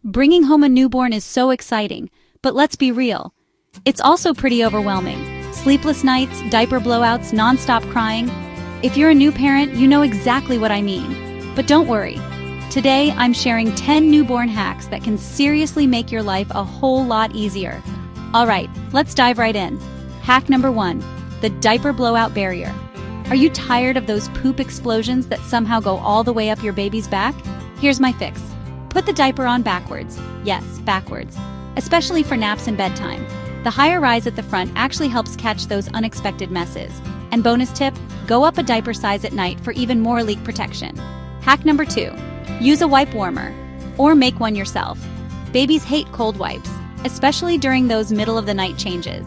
Bringing home a newborn is so exciting, but let's be real. It's also pretty overwhelming. Sleepless nights, diaper blowouts, non-stop crying. If you're a new parent, you know exactly what I mean. But don't worry. Today, I'm sharing 10 newborn hacks that can seriously make your life a whole lot easier. Alright, let's dive right in. Hack number 1, the diaper blowout barrier. Are you tired of those poop explosions that somehow go all the way up your baby's back? Here's my fix. Put the diaper on backwards. Yes, backwards. Especially for naps and bedtime. The higher rise at the front actually helps catch those unexpected messes. And bonus tip, go up a diaper size at night for even more leak protection. Hack number 2, use a wipe warmer. Or make one yourself. Babies hate cold wipes, especially during those middle of the night changes.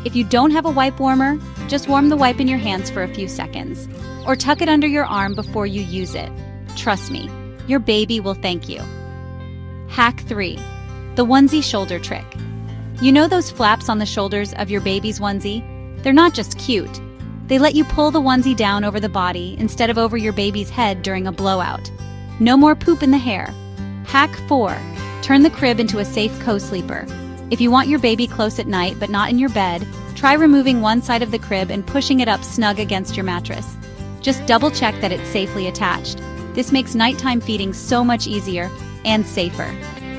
If you don't have a wipe warmer, just warm the wipe in your hands for a few seconds. Or tuck it under your arm before you use it. Trust me, your baby will thank you. Hack 3, the onesie shoulder trick. You know those flaps on the shoulders of your baby's onesie? They're not just cute. They let you pull the onesie down over the body instead of over your baby's head during a blowout. No more poop in the hair. Hack 4, turn the crib into a safe co-sleeper. If you want your baby close at night but not in your bed, try removing one side of the crib and pushing it up snug against your mattress. Just double check that it's safely attached. This makes nighttime feeding so much easier and safer.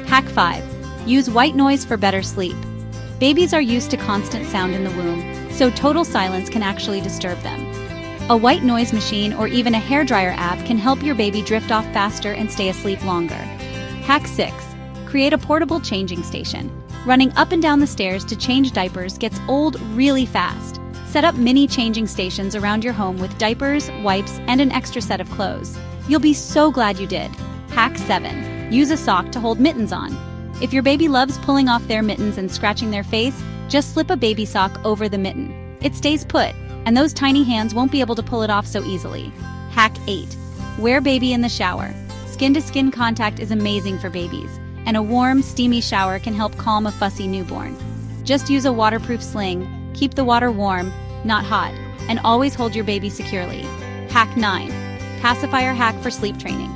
Hack 5, use white noise for better sleep. Babies are used to constant sound in the womb, so total silence can actually disturb them. A white noise machine or even a hairdryer app can help your baby drift off faster and stay asleep longer. Hack 6, create a portable changing station. Running up and down the stairs to change diapers gets old really fast. Set up mini changing stations around your home with diapers, wipes, and an extra set of clothes. You'll be so glad you did. Hack 7, use a sock to hold mittens on. If your baby loves pulling off their mittens and scratching their face, just slip a baby sock over the mitten. It stays put, and those tiny hands won't be able to pull it off so easily. Hack 8, wear baby in the shower. Skin-to-skin contact is amazing for babies, and a warm, steamy shower can help calm a fussy newborn. Just use a waterproof sling, keep the water warm, not hot, and always hold your baby securely. Hack 9, pacifier hack for sleep training.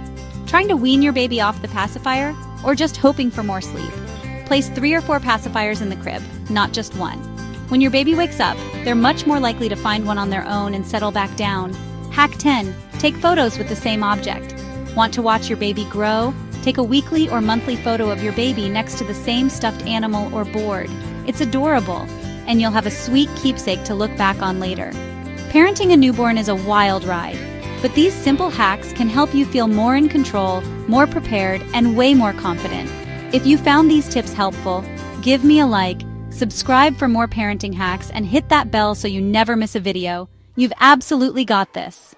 Trying to wean your baby off the pacifier, or just hoping for more sleep? Place 3 or 4 pacifiers in the crib, not just one. When your baby wakes up, they're much more likely to find one on their own and settle back down. Hack 10, take photos with the same object. Want to watch your baby grow? Take a weekly or monthly photo of your baby next to the same stuffed animal or board. It's adorable, and you'll have a sweet keepsake to look back on later. Parenting a newborn is a wild ride, but these simple hacks can help you feel more in control, more prepared, and way more confident. If you found these tips helpful, give me a like, subscribe for more parenting hacks, and hit that bell so you never miss a video. You've absolutely got this.